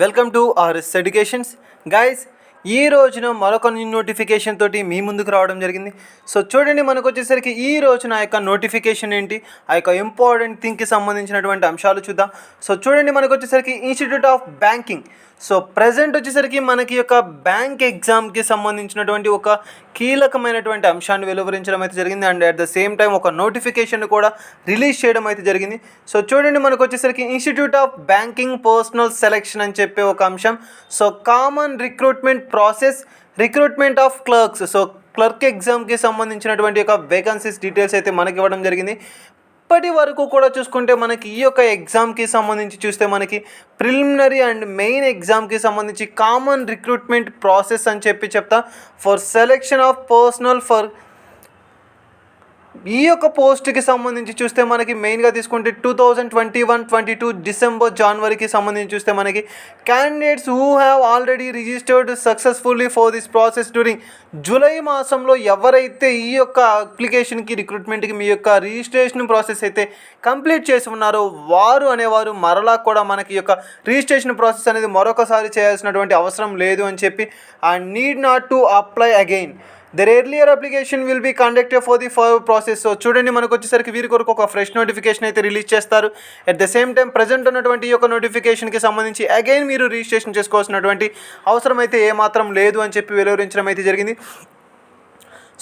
Welcome to RS educations guys. ఈ రోజున మరొక నోటిఫికేషన్ తోటి మీ ముందుకు రావడం జరిగింది. సో చూడండి, మనకు వచ్చేసరికి ఈ రోజున ఆ యొక్క నోటిఫికేషన్ ఏంటి, ఆ యొక్క ఇంపార్టెంట్ థింగ్కి సంబంధించినటువంటి అంశాలు చూద్దాం. సో చూడండి, మనకు వచ్చేసరికి institute of banking. So present వచ్చేసరికి మనకి యొక్క బ్యాంక్ ఎగ్జామ్కి సంబంధించినటువంటి ఒక కీలకమైనటువంటి అంశాన్ని వెలువరించడం అయితే జరిగింది. And at the same time ఒక నోటిఫికేషన్ కూడా రిలీజ్ చేయడం అయితే జరిగింది. సో చూడండి, మనకు వచ్చేసరికి institute of banking personal selection అని చెప్పే ఒక అంశం. So common recruitment process, recruitment of clerks. So clerk ఎగ్జామ్కి సంబంధించినటువంటి ఒక వేకెన్సీస్ డీటెయిల్స్ అయితే మనకి ఇవ్వడం జరిగింది. ఇప్పటి వరకు కూడా చూసుకుంటే మనకి ఈ యొక్క ఎగ్జామ్కి సంబంధించి చూస్తే మనకి ప్రిలిమినరీ అండ్ మెయిన్ ఎగ్జామ్కి సంబంధించి కామన్ రిక్రూట్మెంట్ ప్రాసెస్ అని చెప్తా for selection of personal for ఈ యొక్క పోస్ట్కి సంబంధించి చూస్తే మనకి మెయిన్గా తీసుకుంటే 2021-22 డిసెంబర్ జనవరికి సంబంధించి చూస్తే మనకి candidates who have already registered successfully for this process during July మాసంలో ఎవరైతే ఈ యొక్క అప్లికేషన్కి రిక్రూట్మెంట్కి మీ యొక్క రిజిస్ట్రేషన్ ప్రాసెస్ అయితే కంప్లీట్ చేసి ఉన్నారో వారు అనేవారు మరలా కూడా మనకి యొక్క రిజిస్ట్రేషన్ ప్రాసెస్ అనేది మరొకసారి చేయాల్సినటువంటి అవసరం లేదు అని చెప్పి and need not to apply again. Their earlier application will be conducted for the further process. So చూడండి, మనకు వచ్చేసరికి వీరి కొరకు ఒక ఫ్రెష్ నోటిఫికేషన్ అయితే రిలీజ్ చేస్తారు. At the same time present ఉన్నటువంటి ఈ యొక్క నోటిఫికేషన్కి సంబంధించి అగైన్ మీరు రిజిస్ట్రేషన్ చేసుకోవాల్సినటువంటి అవసరం అయితే ఏమాత్రం లేదు అని చెప్పి వెలువరించడం అయితే జరిగింది.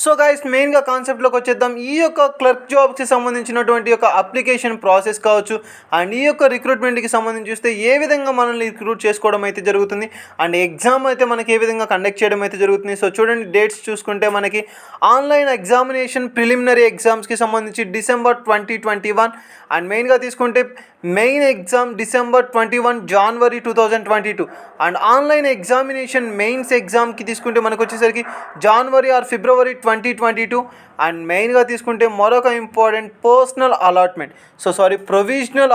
సో గైస్, మెయిన్గా కాన్సెప్ట్లోకి వచ్చేద్దాం. ఈ యొక్క క్లర్క్ జాబ్కి సంబంధించినటువంటి యొక్క అప్లికేషన్ ప్రాసెస్ కావచ్చు అండ్ ఈ యొక్క రిక్రూట్మెంట్కి సంబంధించి చూస్తే ఏ విధంగా మనల్ని రిక్రూట్ చేసుకోవడం అయితే జరుగుతుంది అండ్ ఎగ్జామ్ అయితే మనకి ఏ విధంగా కండక్ట్ చేయడం అయితే జరుగుతుంది. సో చూడండి, డేట్స్ చూసుకుంటే మనకి ఆన్లైన్ ఎగ్జామినేషన్ ప్రిలిమినరీ ఎగ్జామ్స్కి సంబంధించి December 2021 అండ్ మెయిన్గా తీసుకుంటే main exam December 21 January 2022 and online examination mains ఎగ్జామ్కి తీసుకుంటే మనకు వచ్చేసరికి January or February 2022 అండ్ మెయిన్గా తీసుకుంటే మరొక ఇంపార్టెంట్ ప్రొవిజనల్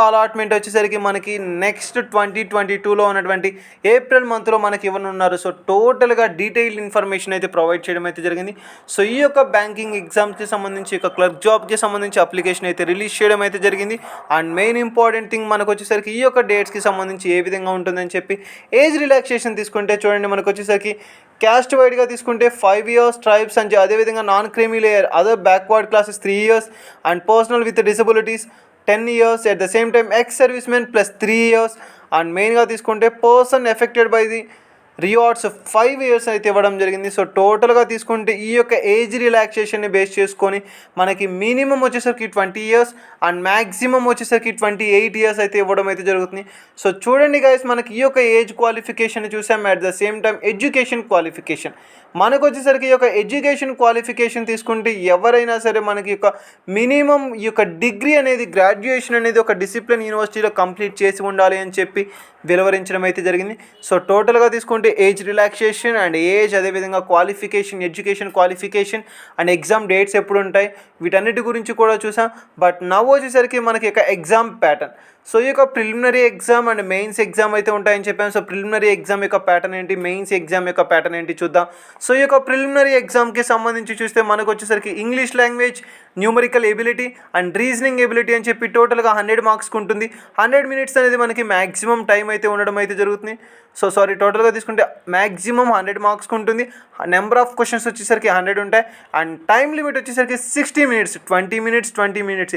అలాట్మెంట్ వచ్చేసరికి మనకి నెక్స్ట్ 2022లో ఉన్నటువంటి ఏప్రిల్ మంత్లో మనకి ఇవ్వనున్నారు. సో టోటల్గా డీటెయిల్డ్ ఇన్ఫర్మేషన్ అయితే ప్రొవైడ్ చేయడం అయితే జరిగింది. సో ఈ యొక్క బ్యాంకింగ్ ఎగ్జామ్స్కి సంబంధించి యొక్క క్లర్క్ జాబ్కి సంబంధించి అప్లికేషన్ అయితే రిలీజ్ చేయడం అయితే జరిగింది. అండ్ మెయిన్ ఇంపార్టెంట్ థింగ్ మనకు వచ్చేసరికి ఈ యొక్క డేట్స్కి సంబంధించి ఏ విధంగా ఉంటుందని చెప్పి ఏజ్ రిలాక్సేషన్ తీసుకుంటే చూడండి, మనకు వచ్చేసరికి క్యాస్ట్ వైడ్గా తీసుకుంటే 5 years, ట్రైబ్స్ అని అదేవిధంగా non creamy layer other backward classes 3 years and personal with disabilities 10 years. At the same time ex service men plus 3 years and మెయిన్గా తీసుకుంటే person affected by the rewards 5 years అయితే ఇవ్వడం జరిగింది. So టోటల్గా తీసుకుంటే ఈ యొక్క ఏజ్ రిలాక్సేషన్ని బేస్ చేసుకొని మనకి మినిమం వచ్చేసరికి 20 years అండ్ మ్యాక్సిమం వచ్చేసరికి 28 years అయితే ఇవ్వడం అయితే జరుగుతుంది. సో చూడండి గైస్, మనకి ఈ యొక్క ఏజ్ క్వాలిఫికేషన్ చూసాం. At the same time education qualification మనకు వచ్చేసరికి ఈ యొక్క ఎడ్యుకేషన్ క్వాలిఫికేషన్ తీసుకుంటే ఎవరైనా సరే మనకి యొక్క మినిమం ఈ యొక్క డిగ్రీ అనేది గ్రాడ్యుయేషన్ అనేది ఒక డిసిప్లిన్ యూనివర్సిటీలో కంప్లీట్ చేసి ఉండాలి అని చెప్పి వెలువరించడం అయితే జరిగింది. సో టోటల్గా తీసుకుంటే ఏజ్ రిలాక్సేషన్ అండ్ ఏజ్ అదేవిధంగా qualification, education qualification and exam dates ఎప్పుడు ఉంటాయి వీటన్నిటి గురించి కూడా చూసాం. బట్ నవ్ వచ్చేసరికి మనకి యొక్క ఎగ్జామ్ ప్యాటర్న్. సో ఈ యొక్క preliminary exam and mains exam అయితే ఉంటాయని చెప్పాను. సో ప్రిలిమినరీ ఎగ్జామ్ యొక్క ప్యాటర్న్ ఏంటి, మెయిన్స్ ఎగ్జామ్ యొక్క ప్యాటర్న్ ఏంటి చూద్దాం. సో ఈ యొక్క ప్రిలిమినరీ ఎగ్జామ్కి సంబంధించి చూస్తే మనకు వచ్చేసరికి English language, numerical ability and reasoning ability అని చెప్పి టోటల్గా 100 మార్క్స్కి ఉంటుంది. 100 minutes అనేది మనకి మ్యాక్సిమం టైం అయితే ఉండడం అయితే జరుగుతుంది. టోటల్గా తీసుకుంటే మ్యాక్సిమం 100 మార్క్స్కి ఉంటుంది. నెంబర్ ఆఫ్ క్వశ్చన్స్ వచ్చేసరికి 100 ఉంటాయి అండ్ టైం లిమిట్ వచ్చేసరికి 60 minutes, 20 minutes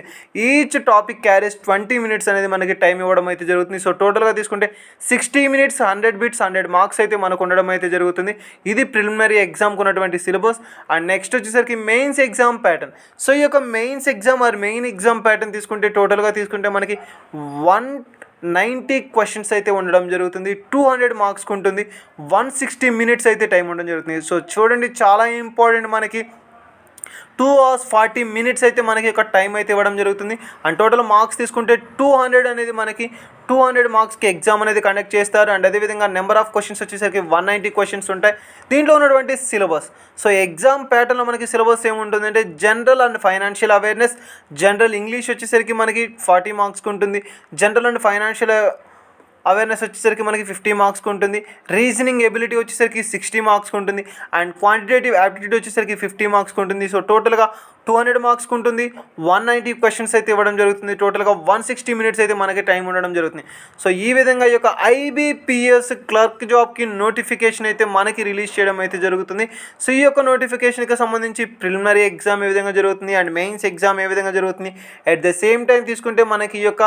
each topic carries 20 minutes అనేది మనకి టైం ఇవ్వడం అయితే జరుగుతుంది. సో టోటల్గా తీసుకుంటే 60 minutes, 100 bits, 100 marks అయితే మనకు ఉండడం అయితే జరుగుతుంది. ఇది ప్రిలిమినరీ ఎగ్జామ్కి ఉన్నటువంటి సిలబస్. అండ్ నెక్స్ట్ వచ్చేసరికి మెయిన్స్ ఎగ్జామ్ ప్యాటర్న్. సో ఈ యొక్క mains exam or main exam pattern తీసుకుంటే టోటల్గా తీసుకుంటే మనకి 190 questions అయితే ఉండడం జరుగుతుంది. 200 మార్క్స్కి ఉంటుంది. 160 minutes అయితే టైం ఉండడం జరుగుతుంది. సో చూడండి, చాలా ఇంపార్టెంట్, మనకి 2 hours 40 minutes అయితే మనకి ఒక టైం అయితే ఇవ్వడం జరుగుతుంది. అండ్ టోటల్ మార్క్స్ తీసుకుంటే 200 అనేది మనకి 200 మార్క్స్కి ఎగ్జామ్ అనేది కండక్ట్ చేస్తారు. అండ్ అదేవిధంగా నెంబర్ ఆఫ్ క్వశ్చన్స్ వచ్చేసరికి 190 questions ఉంటాయి. దీంట్లో ఉన్నటువంటి సిలబస్, సో ఎగ్జామ్ ప్యాటర్న్లో మనకి సిలబస్ ఏముంటుందంటే general and financial awareness, general English వచ్చేసరికి మనకి 40 మార్క్స్కి ఉంటుంది. జనరల్ అండ్ ఫైనాన్షియల్ అవేర్నెస్ వచ్చేసరికి మనకి 50 మార్క్స్కి ఉంటుంది. రీజనింగ్ ఎబిలిటీ వచ్చేసరికి 60 మార్క్స్కి ఉంటుంది. అండ్ క్వాంటిటేటివ్ యాప్టిట్యూడ్ వచ్చేసరికి 50 మార్క్స్కి ఉంటుంది. సో టోటల్గా 200 మార్క్స్కి ఉంటుంది. 190 క్వశ్చన్స్ అయితే ఇవ్వడం జరుగుతుంది. టోటల్గా 160 మినిట్స్ అయితే మనకి టైం ఉండడం జరుగుతుంది. సో ఈ విధంగా ఈ యొక్క IBPS క్లర్క్ జాబ్కి నోటిఫికేషన్ అయితే మనకి రిలీజ్ చేయడం అయితే జరుగుతుంది. సో ఈ యొక్క నోటిఫికేషన్కి సంబంధించి ప్రిలిమినరీ ఎగ్జామ్ ఏ విధంగా జరుగుతుంది అండ్ మెయిన్స్ ఎగ్జామ్ ఏ విధంగా జరుగుతుంది. అట్ ద సేమ్ టైం తీసుకుంటే మనకి ఈ యొక్క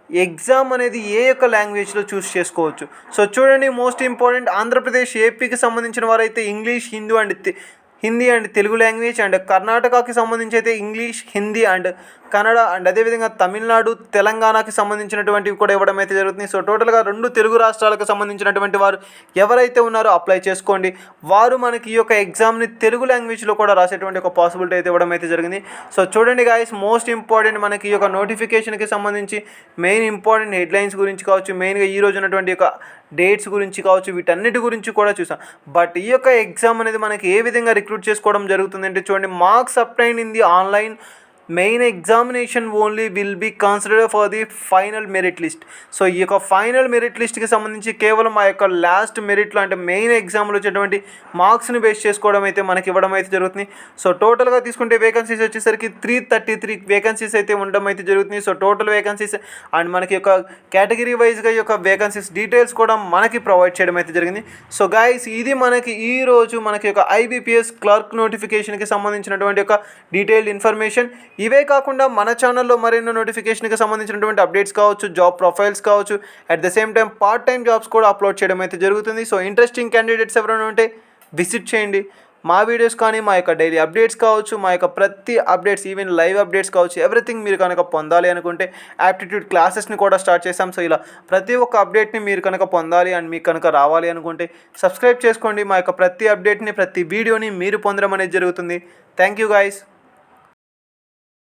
ఎగ్జామ్ అనేది ఏ యొక్క లాంగ్వేజ్లో చూస్ చేసుకోవచ్చు. సో చూడండి, మోస్ట్ ఇంపార్టెంట్ ఆంధ్రప్రదేశ్ ఏపీకి సంబంధించిన వారైతే English, Hindi and Telugu language, and కర్ణాటకకి సంబంధించి అయితే English, Hindi and Kannada, and అదేవిధంగా తమిళనాడు, తెలంగాణకి సంబంధించినటువంటివి కూడా ఇవ్వడం అయితే జరుగుతుంది. సో టోటల్గా 2 తెలుగు రాష్ట్రాలకు సంబంధించినటువంటి వారు ఎవరైతే ఉన్నారో అప్లై చేసుకోండి. వారు మనకి ఈ యొక్క ఎగ్జామ్ని తెలుగు లాంగ్వేజ్లో కూడా రాసేటువంటి ఒక పాసిబిలిటీ అయితే ఇవ్వడం అయితే జరిగింది. సో చూడండి గాయస్, మోస్ట్ ఇంపార్టెంట్ మనకి ఈ యొక్క నోటిఫికేషన్కి సంబంధించి మెయిన్ ఇంపార్టెంట్ హెడ్లైన్స్ గురించి కావచ్చు, మెయిన్గా ఈ రోజు ఉన్నటువంటి యొక్క డేట్స్ గురించి కావచ్చు, వీటన్నిటి గురించి కూడా చూసాం. బట్ ఈ యొక్క ఎగ్జామ్ అనేది మనకి ఏ విధంగా రిక్రూట్ చేసుకోవడం జరుగుతుంది అంటే చూడండి, marks obtained in the online main examination only will be considered for the final merit list. So ఈ యొక్క ఫైనల్ మెరిట్ లిస్ట్కి సంబంధించి కేవలం ఆ యొక్క లాస్ట్ మెరిట్లో అంటే మెయిన్ ఎగ్జామ్లో వచ్చేటువంటి మార్క్స్ని బేస్ చేసుకోవడం అయితే మనకి ఇవ్వడం అయితే జరుగుతుంది. సో టోటల్గా తీసుకుంటే వేకెన్సీస్ వచ్చేసరికి 333 వేకెన్సీస్ అయితే ఉండడం అయితే జరుగుతుంది. సో టోటల్ వేకెన్సీస్ అండ్ మనకి యొక్క కేటగిరీ వైజ్గా ఈ యొక్క వేకెన్సీస్ డీటెయిల్స్ కూడా మనకి ప్రొవైడ్ చేయడం అయితే జరిగింది. సో గైస్, ఇది మనకి ఈరోజు మనకి యొక్క IBPS క్లర్క్ నోటిఫికేషన్కి సంబంధించినటువంటి యొక్క డీటెయిల్డ్ ఇన్ఫర్మేషన్. ఇవే కాకుండా మన ఛానల్లో మరెన్నో నోటిఫికేషన్కి సంబంధించినటువంటి అప్డేట్స్ కావచ్చు, జాబ్ ప్రొఫైల్స్ కావచ్చు, at the same time part time jobs కూడా అప్లోడ్ చేయడం అయితే జరుగుతుంది. సో ఇంట్రెస్టింగ్ క్యాండిడేట్స్ ఎవరైనా ఉంటే విజిట్ చేయండి. మా వీడియోస్ కానీ, మా యొక్క డైలీ అప్డేట్స్ కావచ్చు, మా యొక్క ప్రతి అప్డేట్స్, ఈవెన్ లైవ్ అప్డేట్స్ కావచ్చు, ఎవ్రీథింగ్ మీరు కనుక పొందాలి అనుకుంటే యాప్టిట్యూడ్ క్లాసెస్ని కూడా స్టార్ట్ చేసాం. సో ఇలా ప్రతి ఒక్క అప్డేట్ని మీరు కనుక పొందాలి అండ్ మీకు కనుక రావాలి అనుకుంటే సబ్స్క్రైబ్ చేసుకోండి. మా యొక్క ప్రతి అప్డేట్ని, ప్రతి వీడియోని మీరు పొందడం అనేది జరుగుతుంది. Thank you guys.